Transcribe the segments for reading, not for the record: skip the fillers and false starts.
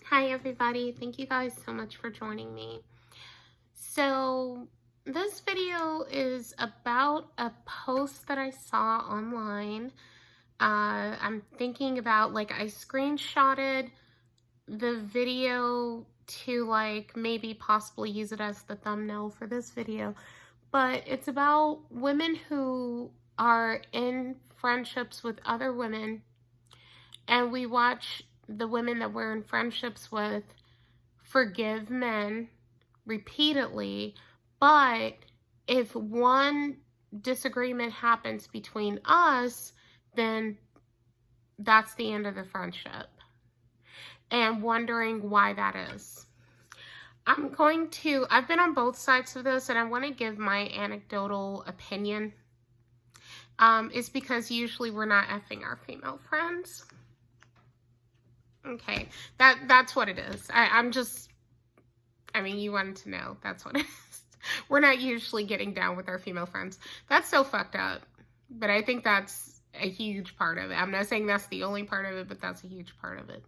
Hi everybody, thank you guys so much for joining me. So this video is about a post that I saw online. I'm thinking about, I screenshotted the video to maybe possibly use it as the thumbnail for this video, but it's about women who are in friendships with other women, and we watch the women that we're in friendships with forgive men repeatedly, but if one disagreement happens between us, then that's the end of the friendship, and wondering why that is. I've been on both sides of this, and I want to give my anecdotal opinion. It's because usually we're not effing our female friends. Okay, that's what it is. You wanted to know. That's what it is. We're not usually getting down with our female friends. That's so fucked up. But I think that's a huge part of it. I'm not saying that's the only part of it, but that's a huge part of it.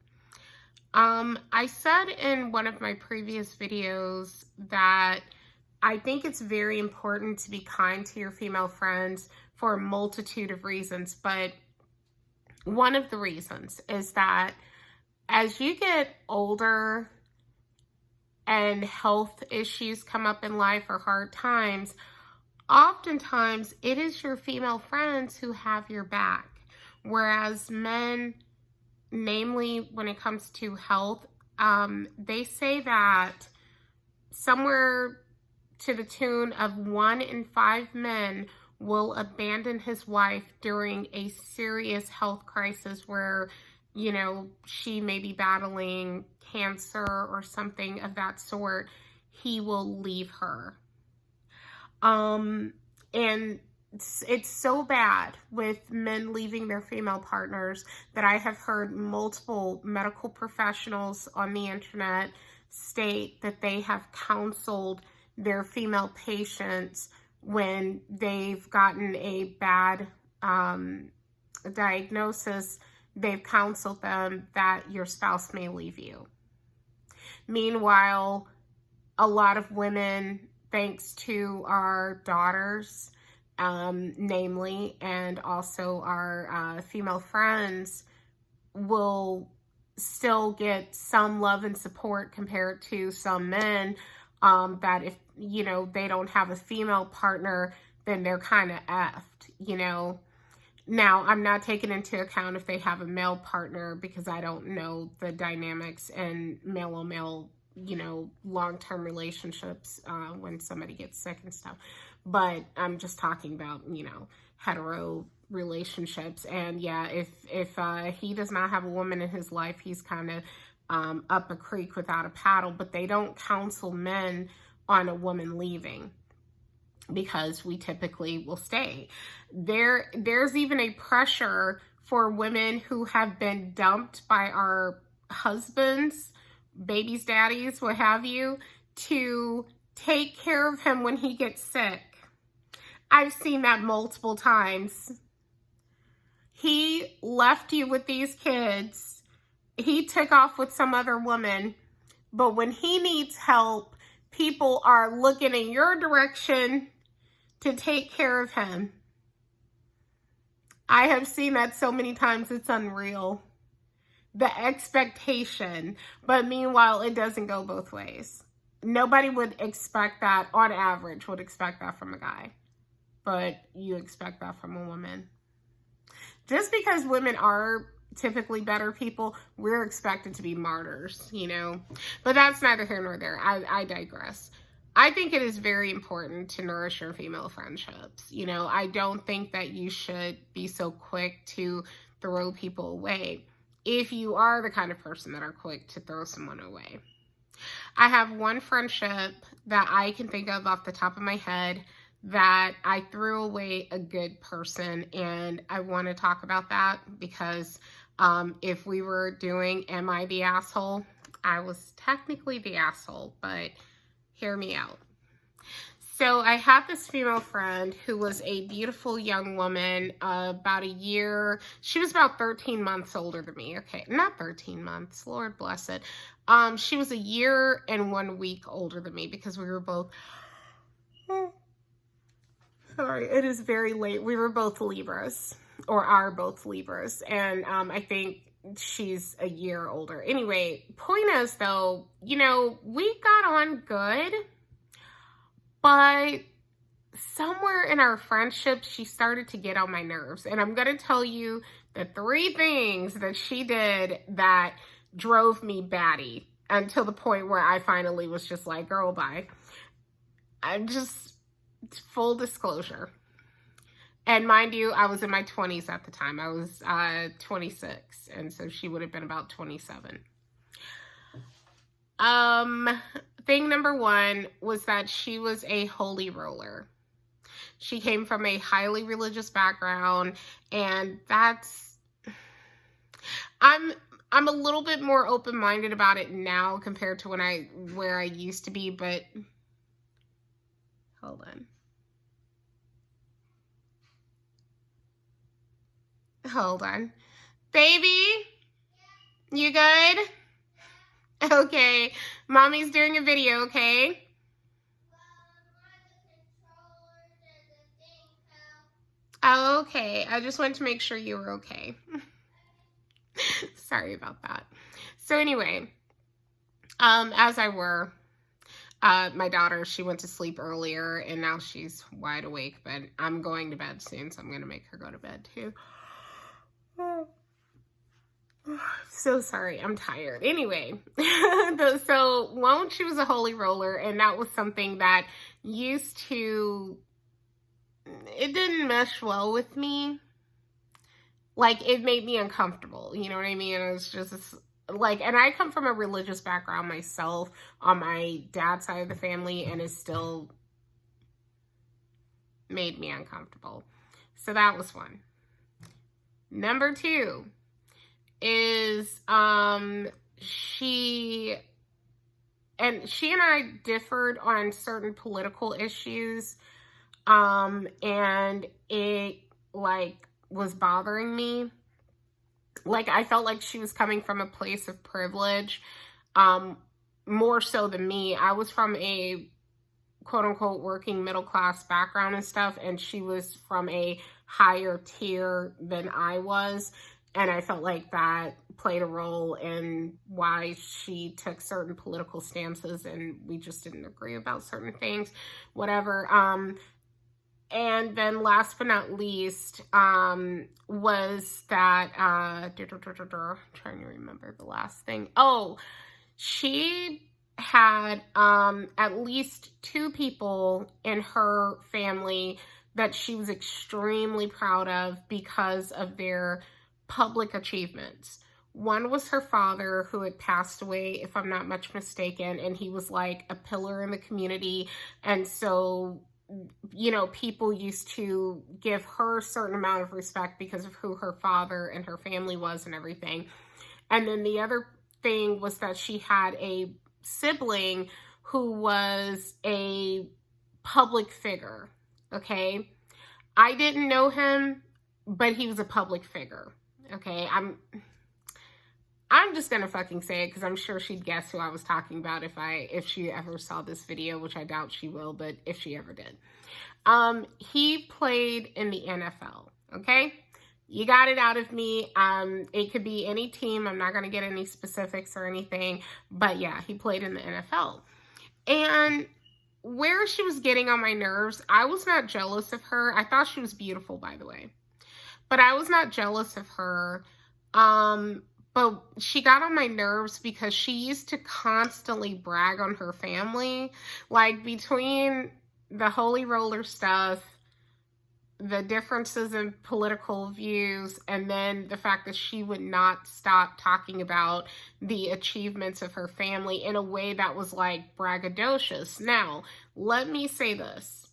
I said in one of my previous videos that I think it's very important to be kind to your female friends for a multitude of reasons. But one of the reasons is that as you get older and health issues come up in life or hard times, oftentimes it is your female friends who have your back. Whereas men, namely when it comes to health, they say that somewhere to the tune of 1 in 5 men will abandon his wife during a serious health crisis where, she may be battling cancer or something of that sort. He will leave her. And it's so bad with men leaving their female partners that I have heard multiple medical professionals on the internet state that they have counseled their female patients when they've gotten a bad diagnosis. They've counseled them that your spouse may leave you. Meanwhile, a lot of women, thanks to our daughters, namely, and also our female friends, will still get some love and support compared to some men, that if, they don't have a female partner, then they're kind of effed, Now, I'm not taking into account if they have a male partner because I don't know the dynamics in male-on-male, long-term relationships when somebody gets sick and stuff. But I'm just talking about, hetero relationships. And yeah, if he does not have a woman in his life, he's kind of up a creek without a paddle. But they don't counsel men on a woman leaving, because we typically will stay. There's even a pressure for women who have been dumped by our husbands, babies, daddies, what have you, to take care of him when he gets sick. I've seen that multiple times. He left you with these kids. He took off with some other woman, but when he needs help, people are looking in your direction to take care of him. I have seen that so many times, it's unreal. The expectation, but meanwhile, it doesn't go both ways. Nobody would expect that, on average, would expect that from a guy, but you expect that from a woman. Just because women are typically better people, we're expected to be martyrs, But that's neither here nor there. I digress. I think it is very important to nourish your female friendships. I don't think that you should be so quick to throw people away if you are the kind of person that are quick to throw someone away. I have one friendship that I can think of off the top of my head that I threw away a good person, and I want to talk about that because if we were doing Am I the Asshole? I was technically the asshole, but hear me out. So I had this female friend who was a beautiful young woman, about a year. She was about 13 months older than me. Okay, not 13 months. Lord bless it. She was a year and 1 week older than me because we were both, sorry, it is very late. We were both Libras, or are both Libras. And I think she's a year older. Anyway, point is though, you know, we got on good, but somewhere in our friendship, she started to get on my nerves. And I'm going to tell you the 3 things that she did that drove me batty until the point where I finally was just like, girl, bye. I'm just, full disclosure. And mind you, I was in my 20s at the time. I was 26, and so she would have been about 27. Thing number 1 was that she was a holy roller. She came from a highly religious background, and that's, I'm a little bit more open-minded about it now compared to where I used to be, but hold on. Hold on. Baby, you good? Okay. Mommy's doing a video, okay? Okay. I just wanted to make sure you were okay. Sorry about that. So anyway, as I were, my daughter, she went to sleep earlier and now she's wide awake, but I'm going to bed soon, so I'm going to make her go to bed too. So sorry, I'm tired. Anyway, so one, she was a holy roller, and that was something that used to, it didn't mesh well with me. Like, it made me uncomfortable, you know what I mean? It was just like, and I come from a religious background myself on my dad's side of the family, and it still made me uncomfortable. So that was one. Number 2 is she and I differed on certain political issues, and it like was bothering me. Like, I felt like she was coming from a place of privilege, more so than me. I was from a quote unquote working middle class background and stuff, and she was from a higher tier than I was. And I felt like that played a role in why she took certain political stances, and we just didn't agree about certain things, whatever. And then last but not least, was that, trying to remember the last thing. Oh, she had at least 2 people in her family that she was extremely proud of because of their public achievements. One was her father, who had passed away, if I'm not much mistaken, and he was like a pillar in the community. And so, you know, people used to give her a certain amount of respect because of who her father and her family was and everything. And then the other thing was that she had a sibling who was a public figure, okay? I didn't know him, but he was a public figure, okay? I'm just gonna fucking say it because I'm sure she'd guess who I was talking about if she ever saw this video, which I doubt she will, but if she ever did. He played in the NFL, okay? You got it out of me. It could be any team. I'm not gonna get any specifics or anything, but yeah, he played in the NFL. And where she was getting on my nerves, I was not jealous of her. I thought she was beautiful, by the way, but I was not jealous of her. But she got on my nerves because she used to constantly brag on her family. Like, between the holy roller stuff, the differences in political views, and then the fact that she would not stop talking about the achievements of her family in a way that was like braggadocious. Now, let me say this.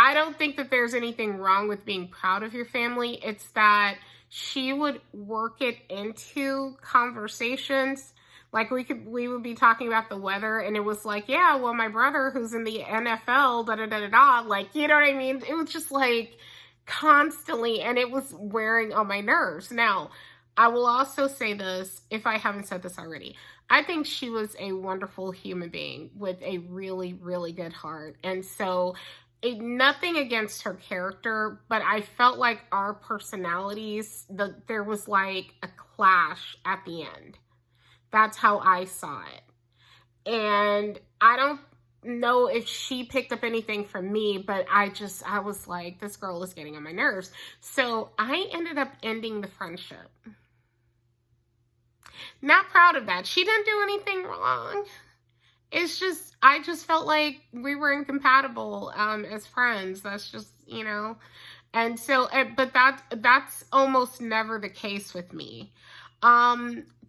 I don't think that there's anything wrong with being proud of your family. It's that she would work it into conversations. Like, we would be talking about the weather, and it was like, yeah, well, my brother who's in the NFL, da-da-da-da-da, like, you know what I mean? It was just like constantly, and it was wearing on my nerves. Now, I will also say this, if I haven't said this already. I think she was a wonderful human being with a really, really good heart. And so, nothing against her character, but I felt like our personalities, there was like a clash at the end. That's how I saw it. And I don't know if she picked up anything from me, but I was like, this girl is getting on my nerves. So I ended up ending the friendship. Not proud of that. She didn't do anything wrong. It's just, I just felt like we were incompatible as friends. That's just, and so, but that's almost never the case with me.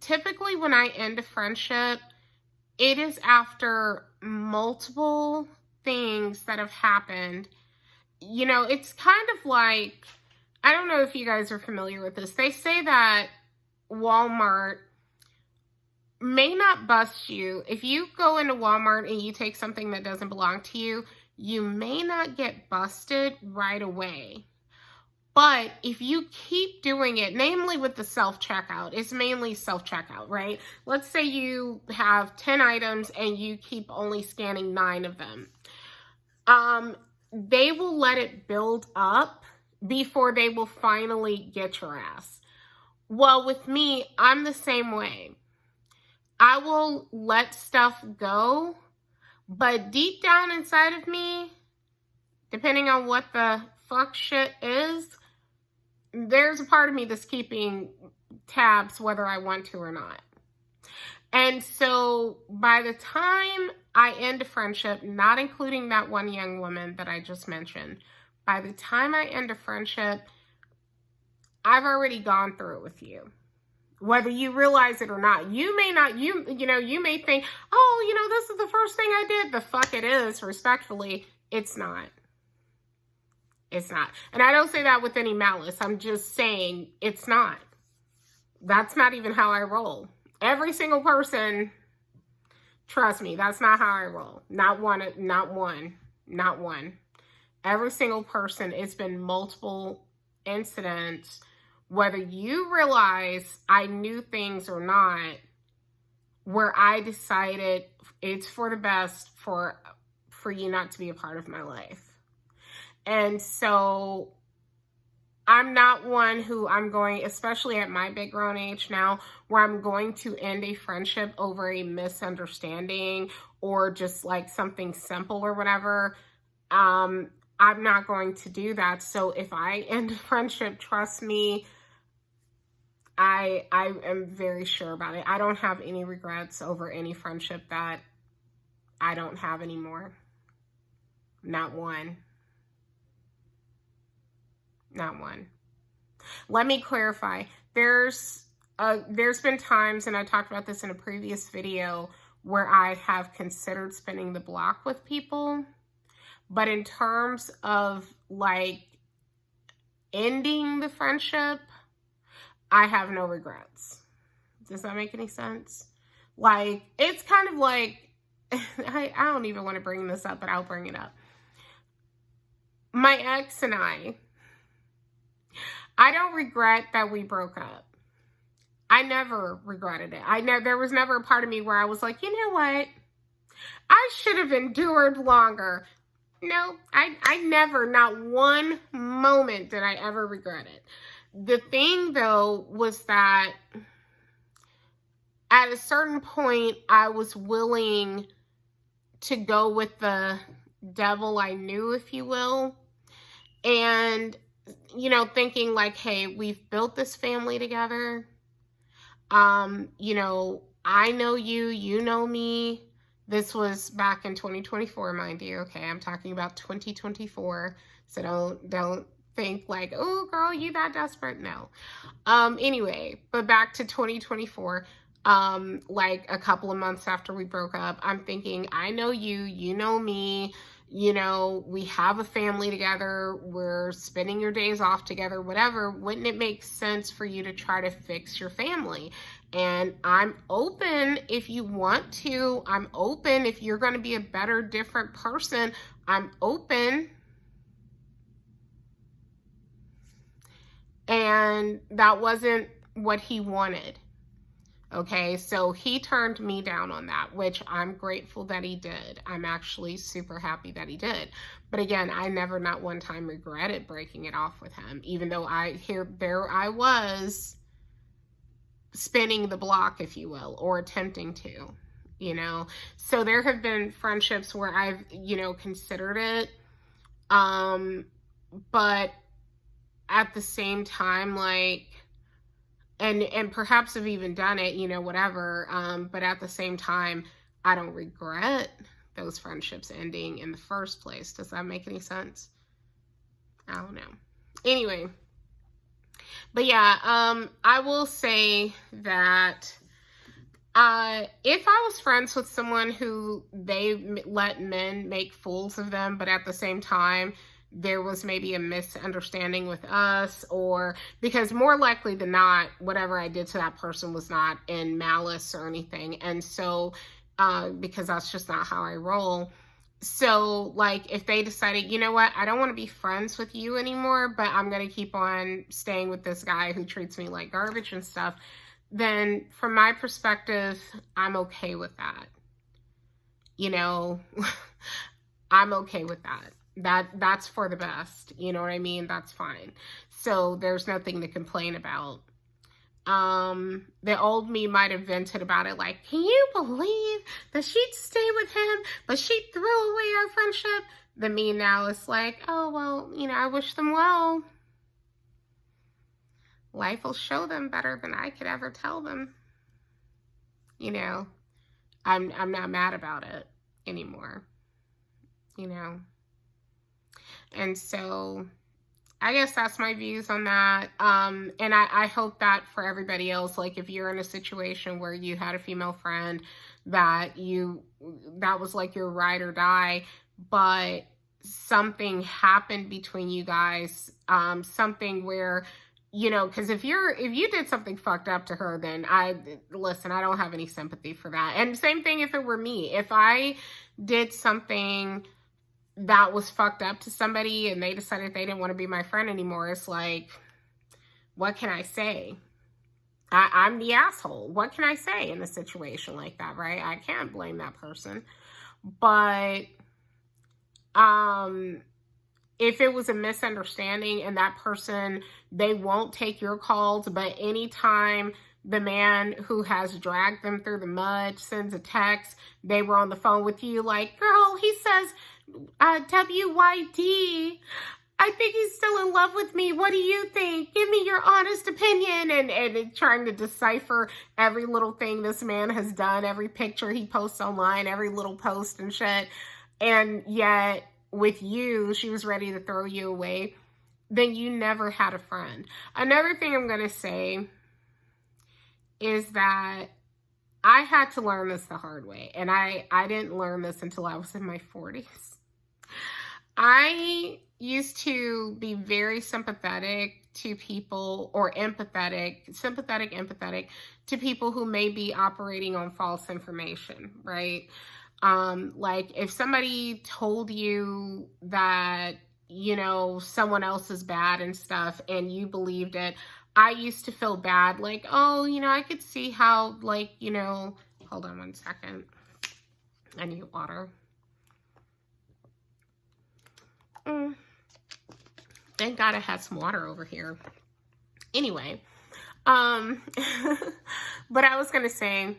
Typically when I end a friendship, it is after multiple things that have happened. It's kind of like, I don't know if you guys are familiar with this. They say that Walmart may not bust you. If you go into Walmart and you take something that doesn't belong to you, you may not get busted right away. But if you keep doing it, namely with the self-checkout, it's mainly self-checkout, right? Let's say you have 10 items and you keep only scanning 9 of them. They will let it build up before they will finally get your ass. Well, with me, I'm the same way. I will let stuff go, but deep down inside of me, depending on what the fuck shit is, there's a part of me that's keeping tabs whether I want to or not. And so by the time I end a friendship, not including that one young woman that I just mentioned, by the time I end a friendship, I've already gone through it with you. Whether you realize it or not. You may not, you may think, oh, this is the first thing I did. The fuck it is, respectfully. It's not. It's not. And I don't say that with any malice. I'm just saying it's not. That's not even how I roll. Every single person, trust me, that's not how I roll. Not one. Every single person, it's been multiple incidents, whether you realize I knew things or not, where I decided it's for the best for you not to be a part of my life. And so I'm not one who I'm going, especially at my big grown age now, where I'm going to end a friendship over a misunderstanding or just like something simple or whatever. I'm not going to do that. So if I end a friendship, trust me, I am very sure about it. I don't have any regrets over any friendship that I don't have anymore. Not one. Not one. Let me clarify. There's been times, and I talked about this in a previous video, where I have considered spinning the block with people. But in terms of like ending the friendship, I have no regrets. Does that make any sense? Like, it's kind of like, I don't even want to bring this up, but I'll bring it up. My ex and I don't regret that we broke up. I never regretted it. There was never a part of me where I was like, you know what? I should have endured longer. No, I never, not one moment did I ever regret it. The thing, though, was that at a certain point, I was willing to go with the devil I knew, if you will. And, thinking like, hey, we've built this family together. I know you, you know me. This was back in 2024, mind you. Okay, I'm talking about 2024. So don't think like, oh, girl, you that desperate? No. Anyway, but back to 2024. Like a couple of months after we broke up, I'm thinking, I know you, you know me. We have a family together. We're spending your days off together, whatever. Wouldn't it make sense for you to try to fix your family? And I'm open if you want to. I'm open if you're going to be a better, different person. I'm open. And that wasn't what he wanted. Okay, so he turned me down on that, which I'm grateful that he did. I'm actually super happy that he did. But again, I never not one time regretted breaking it off with him, even though there I was spinning the block, if you will, or attempting to, you know. So there have been friendships where I've, you know, considered it. But at the same time, like, and perhaps have even done it, you know, whatever. But at the same time, I don't regret those friendships ending in the first place. Does that make any sense? I don't know. Anyway, but yeah, I will say that if I was friends with someone who they let men make fools of them, but at the same time, there was maybe a misunderstanding with us, or because more likely than not, whatever I did to that person was not in malice or anything. And so, because that's just not how I roll. So, like, if they decided, you know what, I don't want to be friends with you anymore, but I'm going to keep on staying with this guy who treats me like garbage and stuff, then from my perspective, I'm okay with that. You know, I'm okay with that. That's for the best. You know what I mean? That's fine. So there's nothing to complain about. The old me might have vented about it like, can you believe that she'd stay with him, but she'd throw away our friendship? The me now is like, oh, well, you know, I wish them well. Life will show them better than I could ever tell them. You know, I'm not mad about it anymore, you know. And so I guess that's my views on that. And I hope that for everybody else, like if you're in a situation where you had a female friend that was like your ride or die, but something happened between you guys, something where, you know, because if you did something fucked up to her, then I don't have any sympathy for that. And same thing if it were me. If I did something that was fucked up to somebody and they decided they didn't want to be my friend anymore, it's like, what can I say? I'm the asshole. What can I say in a situation like that, right? I can't blame that person. But if it was a misunderstanding and that person, they won't take your calls, but anytime the man who has dragged them through the mud sends a text, they were on the phone with you like, girl, he says WYD. I think he's still in love with me. What do you think? Give me your honest opinion. And trying to decipher every little thing this man has done, every picture he posts online, every little post and shit. And yet with you, she was ready to throw you away. Then you never had a friend. Another thing I'm going to say is that I had to learn this the hard way. And I didn't learn this until I was in my 40s. I used to be very sympathetic to people, or empathetic to people who may be operating on false information, right? Like if somebody told you that, you know, someone else is bad and stuff and you believed it, I used to feel bad, like, oh, you know, I could see how, like, you know, hold on one second. I need water. Thank God I had some water over here. Anyway, but I was going to say,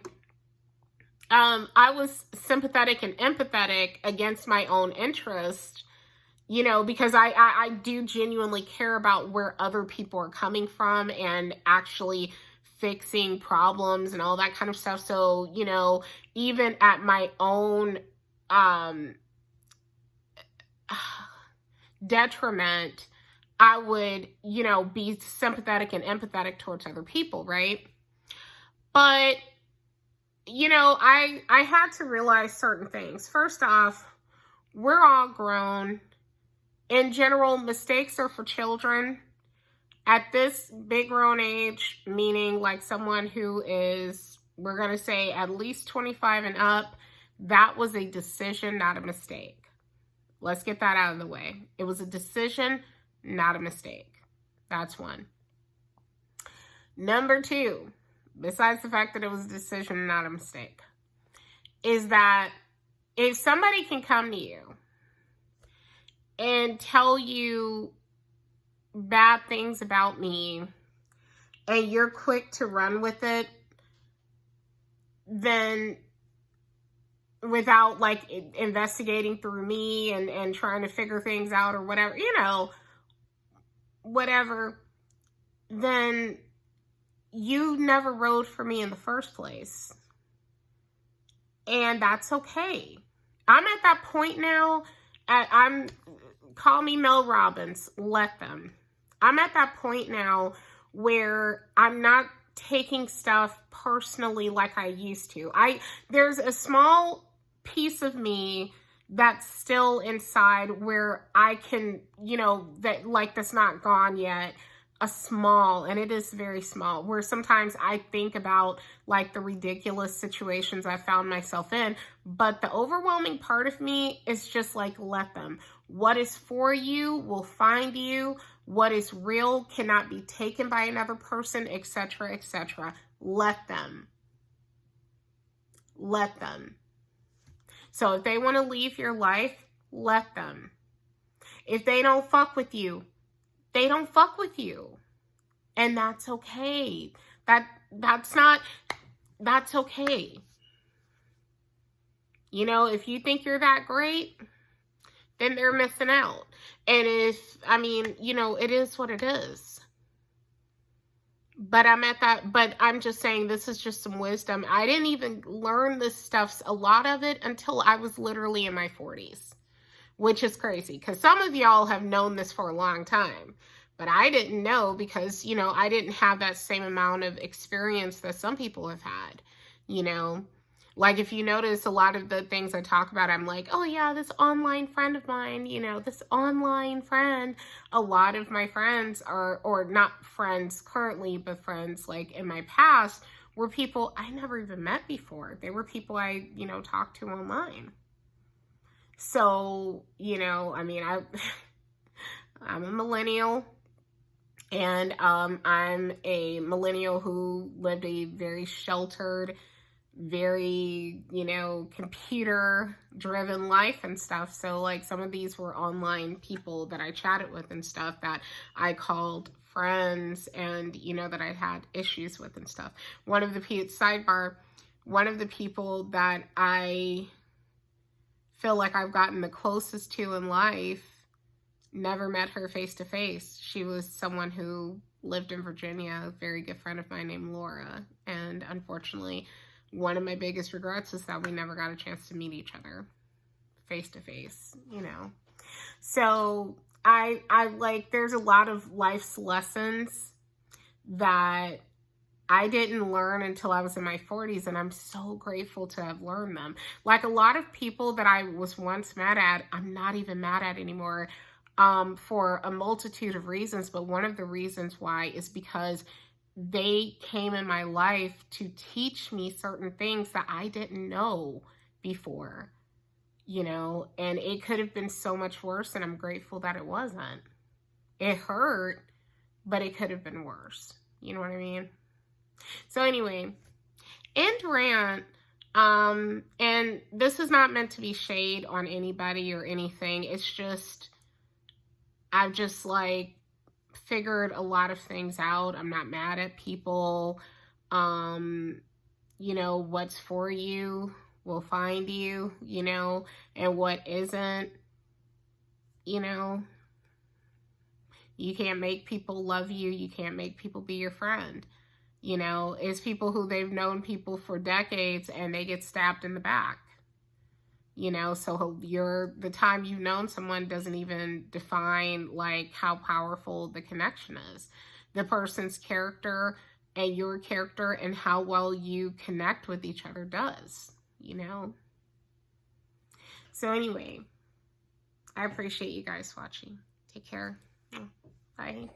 I was sympathetic and empathetic against my own interest, you know, because I do genuinely care about where other people are coming from and actually fixing problems and all that kind of stuff. So, you know, even at my own detriment, I would, you know, be sympathetic and empathetic towards other people, right? But, you know, I had to realize certain things. First off, we're all grown. In general, mistakes are for children. At this big grown age, meaning like someone who is, we're going to say at least 25 and up, that was a decision, not a mistake. Let's get that out of the way. It was a decision, not a mistake. That's one. Number two, besides the fact that it was a decision, not a mistake, is that if somebody can come to you and tell you bad things about me and you're quick to run with it, then without like investigating through me and trying to figure things out or whatever, whatever, then you never rode for me in the first place. And that's okay. I'm at that point now, call me Mel Robbins, let them. I'm at that point now where I'm not taking stuff personally like I used to. There's a small piece of me that's still inside where I can, that's not gone yet. And it is very small, where sometimes I think about like the ridiculous situations I found myself in, but the overwhelming part of me is just like, let them. What is for you will find you. What is real cannot be taken by another person, etc., etc. Let them. Let them. So if they want to leave your life, let them. If they don't fuck with you, they don't fuck with you. And that's okay. That's okay. If you think you're that great, then they're missing out. And it is what it is. But I'm just saying, this is just some wisdom. I didn't even learn this stuff, a lot of it, until I was literally in my 40s. Which is crazy, because some of y'all have known this for a long time. But I didn't know because, I didn't have that same amount of experience that some people have had, Like, if you notice, a lot of the things I talk about, I'm like, oh yeah, this online friend of mine, this online friend. A lot of my friends or not friends currently, but friends like in my past, were people I never even met before. They were people I, talked to online. So, I'm a millennial, and I'm a millennial who lived a very sheltered, very, computer-driven life and stuff. So, like, some of these were online people that I chatted with and stuff that I called friends and, that I had issues with and stuff. One of the people that I feel like I've gotten the closest to in life, never met her face to face. She was someone who lived in Virginia, a very good friend of mine named Laura. And unfortunately, one of my biggest regrets is that we never got a chance to meet each other face to face, So I there's a lot of life's lessons that I didn't learn until I was in my 40s, and I'm so grateful to have learned them. Like, a lot of people that I was once mad at, I'm not even mad at anymore, for a multitude of reasons. But one of the reasons why is because they came in my life to teach me certain things that I didn't know before, and it could have been so much worse, and I'm grateful that it wasn't. It hurt, but it could have been worse. You know what I mean? So anyway, end rant, and this is not meant to be shade on anybody or anything. It's just, I've just figured a lot of things out. I'm not mad at people. What's for you will find you, and what isn't, you can't make people love you. You can't make people be your friend. It's people who they've known people for decades and they get stabbed in the back. So the time you've known someone doesn't even define how powerful the connection is. The person's character and your character and how well you connect with each other does, So anyway, I appreciate you guys watching. Take care. Bye.